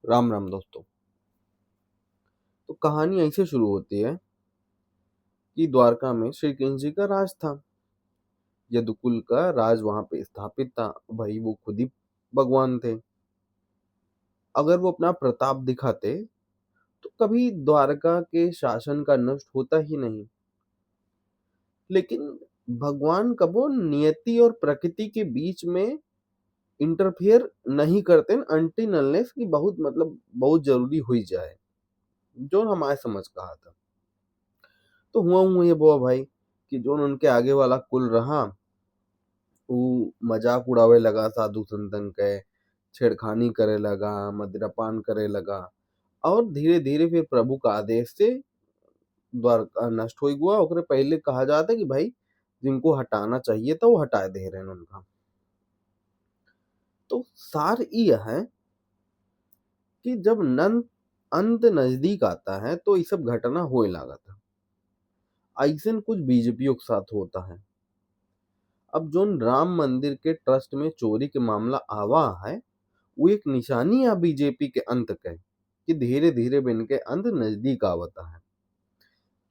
राम राम दोस्तों। तो कहानी ऐसे शुरू होती है कि द्वारका में श्री कृष्ण जी का राज था। यदुकुल का राज वहां पे स्थापित था। भाई वो खुद ही भगवान थे। अगर वो अपना प्रताप दिखाते तो कभी द्वारका के शासन का नष्ट होता ही नहीं। लेकिन भगवान कबो नियति और प्रकृति के बीच में इंटरफेयर नहीं करते अनटिल अनलेस कि बहुत जरूरी हुई जाए, जो हमारे समझ कहा था। तो हुआ ये बुआ भाई कि जो उनके आगे वाला कुल रहा, ऊ मजाक उड़ावे लगा साधु संतन के, छेड़खानी करे लगा, मदिरापान करे लगा। और धीरे धीरे फिर प्रभु का आदेश से द्वारका नष्ट हो गया। ओकरे पहले कहा जाता है कि भाई जिनको हटाना चाहिए था वो हटा दे रहे हैं उनका। तो सार यह है कि जब अंत नजदीक आता है तो ये सब घटना होए लगा था। ऐसा कुछ बीजेपी के साथ होता है। अब जो राम मंदिर के ट्रस्ट में चोरी के मामला आवा है, वो एक निशानी है बीजेपी के अंत के कि धीरे धीरे बिन के अंत नजदीक आवता है।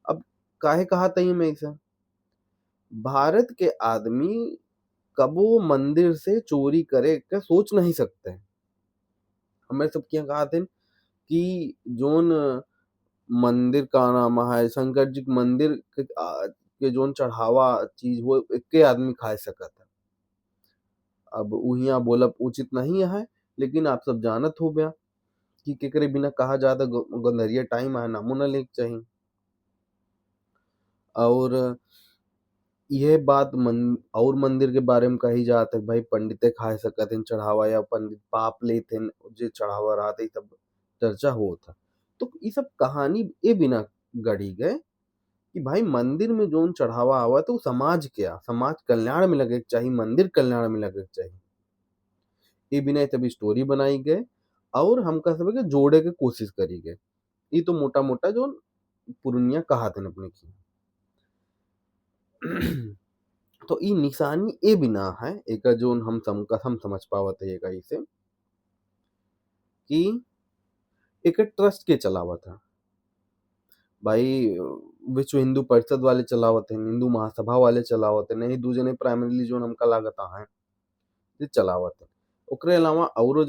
अब काहे कहा तई में ऐसा, भारत के आदमी कबो मंदिर से चोरी करे का सोच नहीं सकते। हमें सब क्या कहा थे कि जोन मंदिर का नाम है शंकर जी के मंदिर के जोन चढ़ावा चीज वो एक आदमी खा सकता है। अब उहिया बोलब उचित नहीं है, लेकिन आप सब जानत हो गया कि केकरे बिना कहा जाता गंधरिया टाइम है नामो न लेक चाहिए। और यह बात और मंदिर के बारे में कही जात है भाई पंडिते खा सकत हैं चढ़ावा या पंडित पाप लेते हैं जे चढ़ावा रहते ही सब चर्चा होता। तो ये सब कहानी ए बिना गढ़ी गए कि भाई मंदिर में जोन चढ़ावा आवा तो समाज क्या समाज कल्याण में लगे के चाहिए, मंदिर कल्याण में लगे के चाहिए। ये बिना तभी स्टोरी बनाई गए और हम कह सकते कि जोड़े के कोशिश करी गए। ये तो मोटा मोटा जो पुरनिया कहा थे अपने की। तो ई निशानी ए बिना है एक जो हम समझ पावत है एक ऐसे कि एक ट्रस्ट के चलावत है भाई। विश्व हिंदू परिषद वाले चलावत है, हिंदू महासभा वाले चलावत है, नहीं दू जने प्राइमरीली जो हमका लागत है ये चलावत है। ओकरे अलावा औरो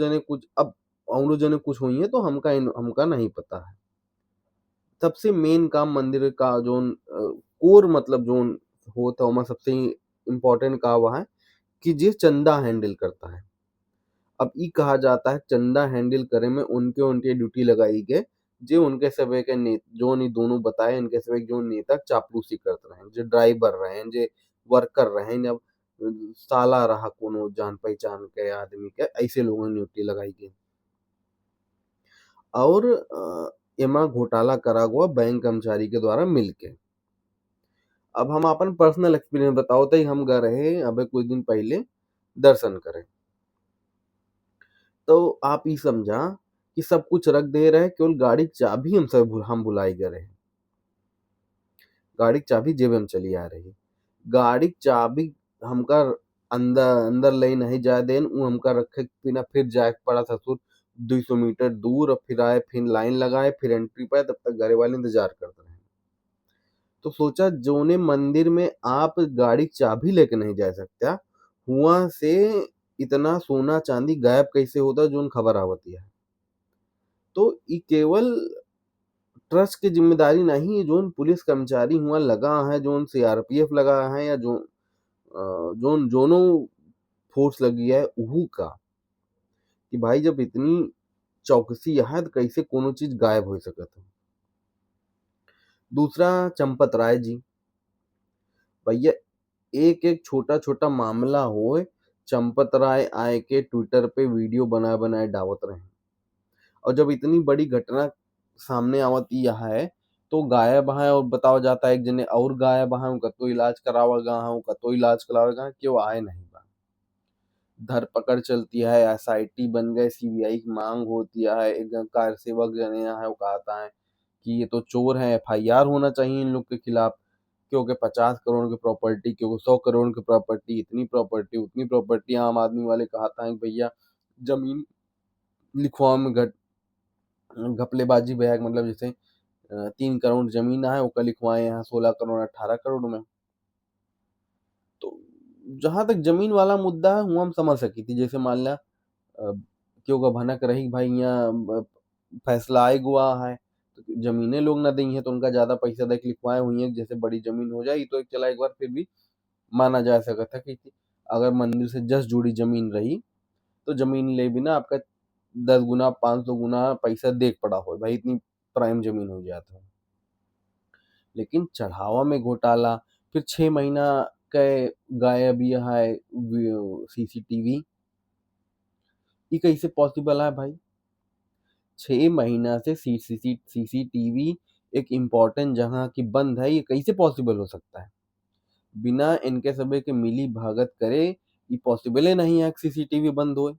जने कुछ हुई है तो हमका नहीं पता है। सबसे मेन काम मंदिर का जोन कोर जोन होता है सबसे इम्पोर्टेंट का वह है कि जे चंदा हैंडल करता है। अब ई कहा जाता है चंदा हैंडल करे में उनके उनके ड्यूटी लगाई गए जे उनके सब के जो नहीं दोनों बताए इनके सब जो नेता चापलूसी करते रहे, जो ड्राइवर रहे, जे वर्कर रहे, जब साला रहा कोनो जान पहचान के आदमी के ऐसे लोगों ने ड्यूटी लगाई गई। और एमा घोटाला करा हुआ बैंक कर्मचारी के द्वारा मिलके। अब हम अपन पर्सनल एक्सपीरियंस बताओ तो हम गए रहे अबे कुछ दिन पहले दर्शन करे। तो आप ही समझा कि सब कुछ रख दे रहे, केवल गाड़ी की चाबी हम भुलाई गए रहे। गाड़ी की चाबी जेब में चली आ रही। गाड़ी की चाबी हमका अंदर अंदर ले नहीं जाए देन उ हमका रखे के बिना फिर जाए के पड़ा ससुर 200 मीटर दूर, और फिर आए फिर लाइन लगाए फिर एंट्री पाए, तब तक घरे वाले इंतजार करते रहे। तो सोचा जोने मंदिर में आप गाड़ी की चाबी लेके नहीं जा सकता, हुआ से इतना सोना चांदी गायब कैसे होता जोन खबर आवती है। तो ये केवल ट्रस्ट की जिम्मेदारी नहीं है, जोन पुलिस कर्मचारी हुआ लगा है, जोन सीआरपीएफ लगा है, या जोन जोनो फोर्स लगी है उहू का, कि भाई जब इतनी चौकसी है तो कैसे कोनो चीज गायब हो सकत है। दूसरा चंपत राय जी, भैया एक एक छोटा छोटा मामला हो, चंपत राय आए के ट्विटर पे वीडियो बनाए बनाए डावत रहे। और जब इतनी बड़ी घटना सामने आवत यह है तो गायब है और बताओ जाता है एक जने और गायब है, उनका तो इलाज करावा गा है, उनका तो इलाज करावा गा क्यों आए नहीं बा। धरपकड़ चलती है, एसआईटी बन गए, सीबीआई की मांग होती है, एक कार सेवक जने है वो कहता है कि ये तो चोर है, एफआईआर होना चाहिए इन लोग के खिलाफ, क्योंकि 50 करोड़ की प्रॉपर्टी, क्योंकि 100 करोड़ की प्रॉपर्टी, इतनी प्रॉपर्टी उतनी प्रॉपर्टी। आम आदमी वाले कहता है कि भैया जमीन लिखवा में घपलेबाजी बयाक मतलब जैसे 3 करोड़ ज़मीन है ओके लिखवाए यहाँ 16 करोड़ 18 करोड़ में। तो जहाँ तक ज़मीन वाला मुद्दा है हुआ हम समझ सकी थी जैसे मान ला क्यों का भनक रही भाई यहाँ फैसला आए गुआ है तो ज़मीनें लोग ना दी हैं तो उनका ज़्यादा पैसा दे के लिखवाए हुई हैं जैसे बड़ी ज़मीन हो जाए तो एक चला एक बार फिर भी माना जा सकता था कि अगर मंदिर से जस्ट जुड़ी ज़मीन रही तो ज़मीन ले बिना आपका 10 गुना 500 गुना पैसा देख पड़ा हो भाई इतनी प्राइम ज़मीन हो जाता है। लेकिन चढ़ावा में घोटाला फिर 6 महीना के गायब यह है सीसीटीवी ये कैसे पॉसिबल है भाई 6 महीना से सीसीटीवी एक इम्पोर्टेंट जगह की बंद है ये कैसे पॉसिबल हो सकता है बिना इनके सबे के मिली भगत करे ये पॉसिबल ही नहीं है सीसीटीवी बंद हो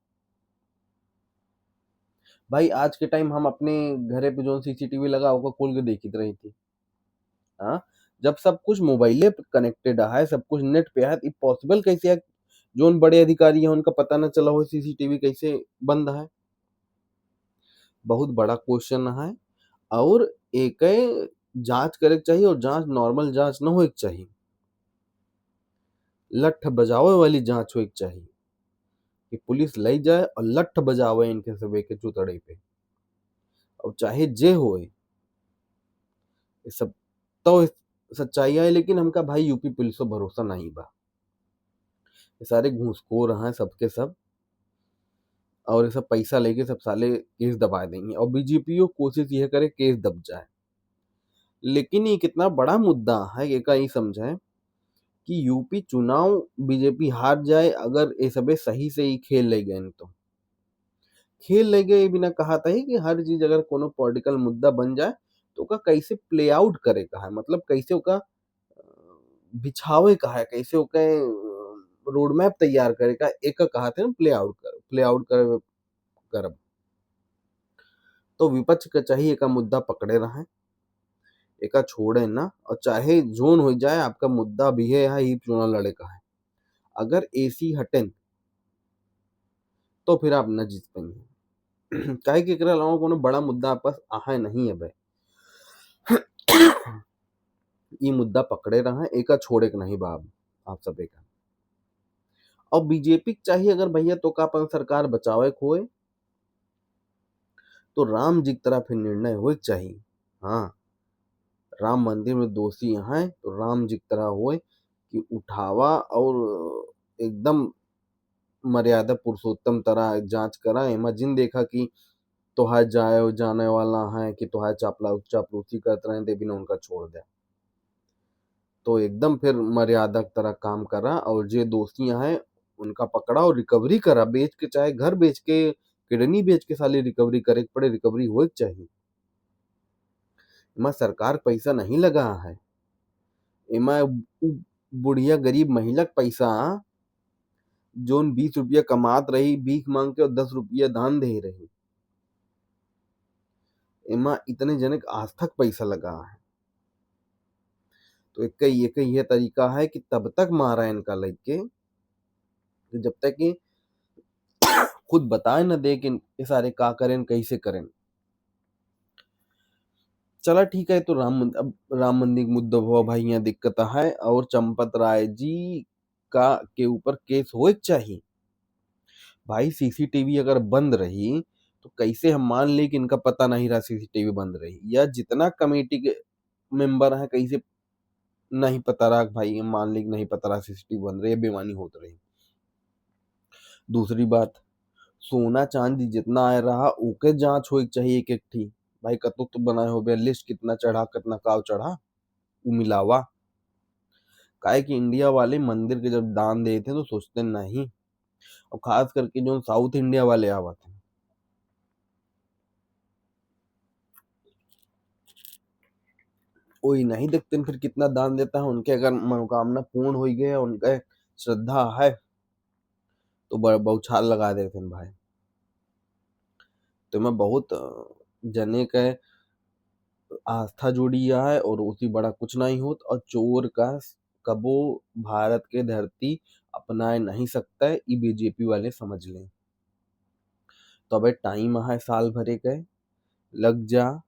भाई आज के टाइम हम अपने घरे पे जो सीसीटीवी लगा होगा खोल के देखी रही थी हाँ जब सब कुछ मोबाइले पे कनेक्टेड है सब कुछ नेट पे है तो पॉसिबल कैसे है जो उन बड़े अधिकारी हैं उनका पता न चला हो सीसीटीवी कैसे बंद है बहुत बड़ा क्वेश्चन है और एक जांच करे के चाहिए और जांच नॉर्मल जांच न हो चाहिए लठ बजावे वाली जांच हो चाहिए कि पुलिस ले जाए और लठ बजावे इनके सबे के चुतड़े पे और चाहे जे होए ये सब तो सच्चाई है लेकिन हमका भाई यूपी पुलिस पर भरोसा नहीं बा ये सारे घूसखोर हैं सबके सब और ये सब पैसा लेके सब साले केस दबा देंगे और बीजेपी कोशिश ये करे केस दब जाए लेकिन ये कितना बड़ा मुद्दा है ये का ही समझे कि यूपी चुनाव बीजेपी हार जाए अगर ये सबे सही से ही खेल ले गए तो खेल ले गए बिना कहा था ही कि हर चीज अगर कोनो पॉलिटिकल मुद्दा बन जाए तो ओका कैसे प्ले आउट करे का है मतलब कैसे ओका बिछावे का है कैसे ओके रोड मैप तैयार करे का एक कहा थे ना प्ले आउट कर करब तो विपक्ष का चाहिए का मुद्दा पकड़े रहे एका छोड़े ना और चाहे जोन हो जाए आपका मुद्दा भी है ही चुनाव लड़े का है अगर एसी हटेन तो फिर आप न जीत पाएंगे काहे कि एकरा अलावा कोनो बड़ा मुद्दा आप पास आहे नहीं है भाई ये मुद्दा पकड़े रहा है एका छोड़े के नहीं बाब आप सबे का और बीजेपी चाहिए अगर भैया तो का अपन सरकार बचावे को होए तो राम जी की तरह फिर निर्णय हो चाहिए हाँ राम मंदिर में दोषी हैं तो राम जी की तरह होए कि उठावा और एकदम मर्यादा पुरुषोत्तम तरह जांच करा एमा जिन देखा कि तोहार जाए जाने वाला है कि तोहार चापलूसी करते रहे दे बिना उनका छोड़ दे तो एकदम फिर मर्यादा की तरह काम करा और जो दोषियां हैं उनका पकड़ा और रिकवरी करा बेच के चाहे घर बेच के किडनी बेच के साली रिकवरी करे के पड़े रिकवरी हो चाहिए इमा सरकार पैसा नहीं लगा है इमा बुढ़िया गरीब महिला के पैसा जोन 20 रुपया कमात रही भीख मांग के और 10 रुपया दान दे रही इमा इतने जने के आस्था का पैसा लगा है तो एक ये तरीका है कि तब तक मारा इनका लेके जब तक कि खुद बताए न दे कि ये सारे का करें कैसे करें चला ठीक है तो अब राम मंदिर का मुद्दा हुआ भाई यहाँ दिक्कत है और चंपत राय जी का के ऊपर केस हो चाहिए भाई सीसीटीवी अगर बंद रही तो कैसे हम मान ले कि इनका पता नहीं रहा सीसीटीवी बंद रही या जितना कमेटी के मेंबर है कैसे नहीं पता रहा भाई हम मान ले कि नहीं पता रहा सीसीटीवी बंद रही बेमानी होत रही दूसरी बात सोना चांदी जितना आया रहा ओके जांच हो चाहिए एक एक ठी भाई कतो तो बनाए हो गया लिस्ट कितना चढ़ा कितना काव चढ़ा वो मिलावा काहे कि इंडिया वाले मंदिर के जब दान देते हैं तो सोचते नहीं और खास करके जो साउथ इंडिया वाले आवत हैं वही नहीं देखते फिर कितना दान देता है उनके अगर मनोकामना पूर्ण हो गए उनके श्रद्धा है तो बौछार लगा देते हैं भाई तो मैं बहुत जने का आस्था जुड़ी है और उसी बड़ा कुछ नहीं होत और चोर का कबो भारत के धरती अपनाए नहीं सकता है ये बीजेपी वाले समझ लें तो अबे टाइम है साल भरे के लग जा,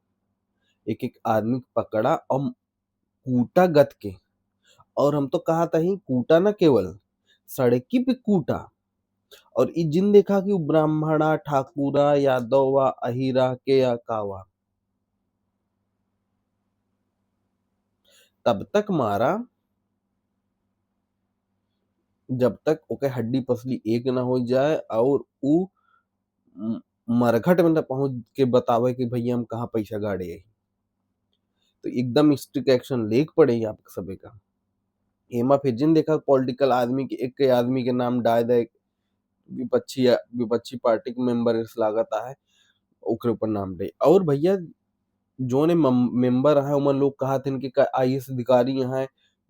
एक एक आदमी पकड़ा और कूटा गत के। और हम तो कहा था ही कूटा ना, केवल सड़की पे कूटा। और इ जिन देखा कि उ ब्राह्मणा ठाकुरा यादवा अहिरा के या कावा, तब तक मारा जब तक ओके हड्डी पसली एक ना हो जाए और उ मरघट में न पहुंच के बतावे कि भैया हम कहाँ पैसा गाड़े है। तो एकदम स्ट्रिक्ट एक्शन लेक पड़े आप सबे का। एमा फिर जिन देखा पॉलिटिकल आदमी के एक के आदमी के नाम डाल दे, विपक्षी पार्टी के मेंबर इस लागत है ओकरे ऊपर नाम दे। और भैया जो ने मेंबर है उमन लोग कहा थे कि आईएएस अधिकारी हैं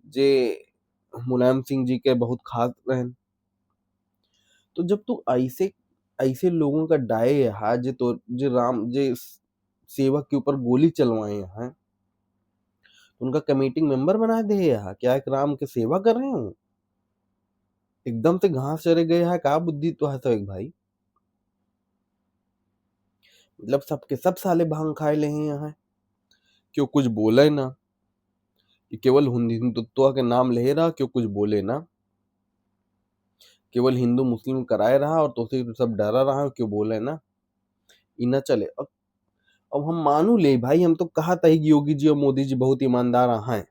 जे मुलायम सिंह जी के बहुत खास रहन। तो जब तू ऐसे ऐसे लोगों का डाये है जे तो जे सेवक के ऊपर गोली चलवाए हैं, तो उनका कमेटी मेंबर बना दे है क्या? एक राम के सेवा कर रहे हो, एकदम से घास चरे गए है का? बुद्धि तो है सब एक भाई, मतलब सबके सब साले भांग खाए ले हैं यहाँ, क्यों कुछ बोले ना, कि केवल हिंदुत्व के नाम ले रहा, क्यों कुछ बोले ना, केवल हिंदू मुस्लिम कराए रहा और तो फिर सब डरा रहा, क्यों बोले ना, इना चले। अब हम मानू ले भाई, हम तो कहा था कि योगी जी और मोदी जी बहुत ईमानदार हैं,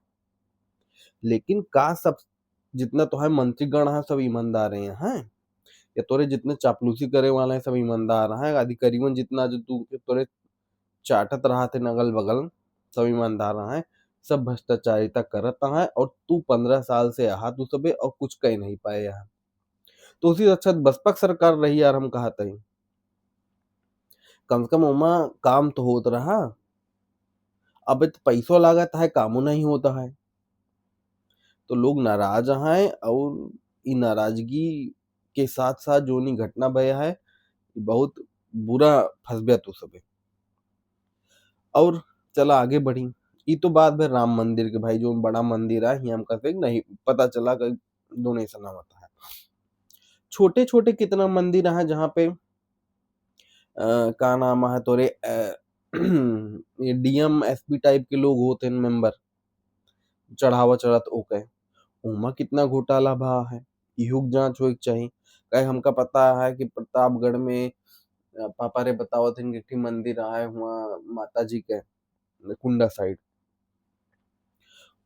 लेकिन का सब जितना तो है मंत्रीगण है सब ईमानदार हैं, या तोरे जितने चापलूसी करे वाले हैं सब ईमानदार हैं, अधिकारीवन जितना जो तू तोरे चाटत रहा थे नगल बगल सब ईमानदार हैं, सब भ्रष्टाचारिता करत है। और तू 15 साल से यहाँ तू सबे और कुछ कह नहीं पाए यहाँ, तो उसी अच्छा बसपा की सरकार रही यार, हम कहा था कम से कम उमा काम तो होत रहा। अब तो पैसों लागत है, कामों नहीं होता है, तो लोग नाराज हैं। और इ नाराजगी के साथ साथ जो नी घटना भया है बहुत बुरा फंस तू सबे। और चला आगे बढ़ी, ये तो बात है राम मंदिर के भाई, जो बड़ा मंदिर है यहाँ का फिर नहीं पता चला कि डोनेशन होता है। छोटे छोटे कितना मंदिर है जहाँ पे का नाम है तोरे ये डीएम एसपी टाइप के लोग होते हैं मेंबर, चढ़ावा चढ़त ओके, उमा कितना घोटाला भा है, इहुक जांच होइक चाहिए। कहे हमका पता है कि प्रतापगढ़ में पापा रे बतावत हन कि मंदिर आए हुआ माता जी के कुंडा साइड,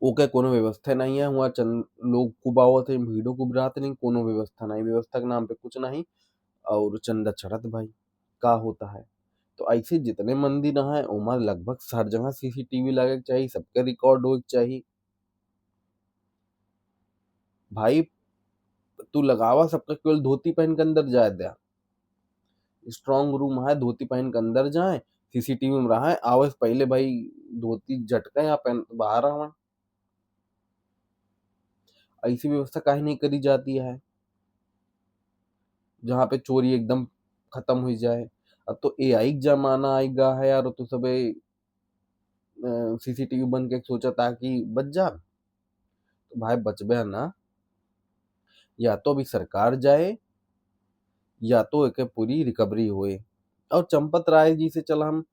ओके कोनो व्यवस्था नहीं है वहाँ, चंद लोग खूब आवत है, भीड़ों खूब रात नहीं, कोनो व्यवस्था नहीं, व्यवस्था के नाम पे कुछ नहीं, और चंदा चढ़त भाई का होता है। तो ऐसे जितने मंदिर हैं उमा लगभग हर जगह सीसीटीवी लगे के चाहिए, सबके रिकॉर्ड हो चाहिए भाई। तू लगावा सबका, केवल धोती पहन के अंदर जाए दिया, स्ट्रांग रूम है, धोती पहन के अंदर जाए, सीसीटीवी में रहा है, आवे से पहले भाई धोती झटके या पहन बाहर आवा। ऐसी व्यवस्था काहे नहीं करी जाती है जहाँ पे चोरी एकदम खत्म हो जाए। अब तो एआई का जमाना आएगा है यार, तो सब सीसीटीवी बन के सोचा था कि बच जा, तो भाई बचबे ना, या तो अभी सरकार जाए या तो एक पूरी रिकवरी हुए। और चंपत राय जी से चला हम,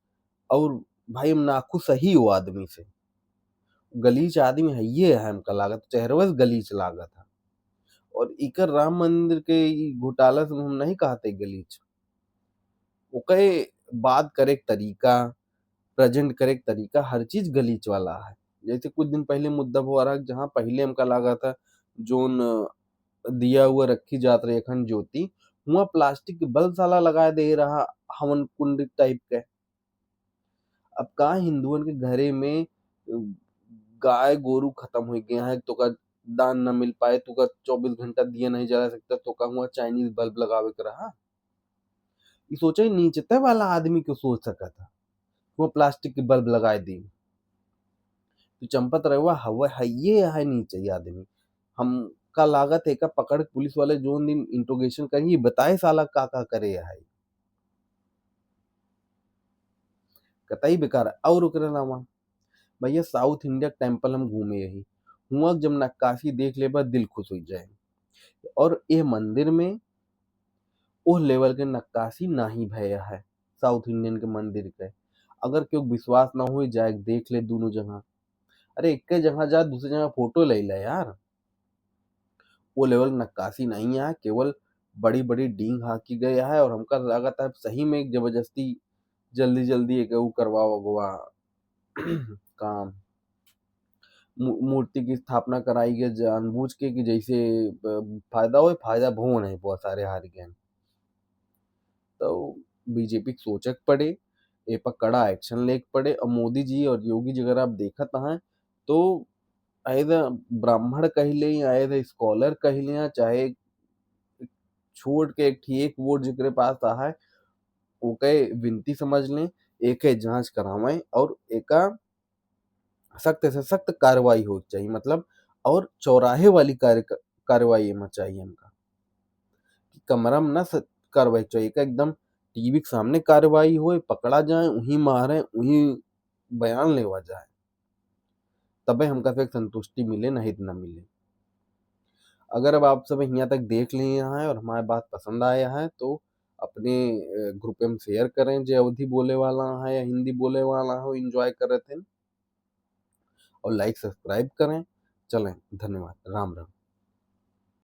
और भाई हम नाखुश सही हो आदमी से, गलीच आदमी है ये है, हमका लागत चेहरवस गलीच लागत है। और इकर राम मंदिर के ई घोटाला से हम नहीं कहते गलीच, ओके बात करे के तरीका, प्रेजेंट करे के तरीका, हर चीज गलीच वाला है। जैसे कुछ दिन पहले मुद्दा हुआ रहा जहाँ पहले हमका लगा था जोन दिया हुआ रखी जात रही अखंड ज्योति, हुआ प्लास्टिक के बल्ब साला लगा दे रहा हवन कुंड टाइप के। अब का हिंदुओं के घरे में गाय गोरू खत्म हो गया है, तो का दान न मिल पाए, तो का 24 घंटा दिया नहीं जला सकता, तो का हुआ चाइनीज बल्ब लगावे के रहा। ये सोचा ही नीचते वाला आदमी क्यों सोच सका था, वो प्लास्टिक के बल्ब लगाए दी। तो चंपत रहुआ हवा है ये है नीचे आदमी, हम का लागत है का पकड़ पुलिस वाले जो दिन इंट्रोगेशन करिए बताए साला का करे है, कतई बेकार है। और ओकरे अलावा भैया साउथ इंडिया टेम्पल हम घूमे यही, हुआ जब नक्काशी देख ले बा दिल खुश हो जाए। और ये मंदिर में वो लेवल के नक्काशी नहीं भया है साउथ इंडियन के मंदिर के। अगर क्यों विश्वास ना होई जाए देख ले दोनों जगह। अरे एक जगह जा दूसरी जगह फोटो ले ले यार। वो लेवल नक्काशी नहीं है, केवल बड़ी-बड़ी डींग हाँकी गया है और हमका लागत है सही में एक ज़बरदस्ती जल्दी-जल्दी एक ऊ करवा-वरवा काम मूर्ति की स्थापना कराई गई जानबूझ के कि जैसे फ़ायदा होए, फ़ायदा भों नहीं बहुत सारे हारी गए। तो बीजेपी के सोचे के पड़े, ए पर कड़ा एक्शन लेके पड़े और मोदी जी और योगी जी अगर आप देखत हैं, तो एज़ अ ब्राह्मण कह लें या एज़ अ स्कॉलर कह लें, चाहे छोड़ के एक ठे एक वोट जेकरे पास आहे, ओके विनती समझ लें, एके जाँच करावें और एका सख्त से सख्त कार्रवाई होनी चाहिए मतलब और चौराहे वाली कार्रवाई एमा चाहिए हमका। कि कमरा में ना कार्रवाई चाहिए कि एकदम टीवी के सामने कार्रवाई होए, पकड़ा जाए, वहीं मारे, वहीं बयान लेवा जाए। तबे हमका फिर संतुष्टि मिले, नहीं तो ना मिले। अगर अब आप सब यहाँ तक देख लिए हैं और हमारी बात पसंद आया है तो अपने ग्रुप में शेयर करें जो अवधी बोले वाला है या हिंदी बोले वाला हो एंजॉय कर रहे थे और लाइक सब्सक्राइब करें। चलें, धन्यवाद। राम राम।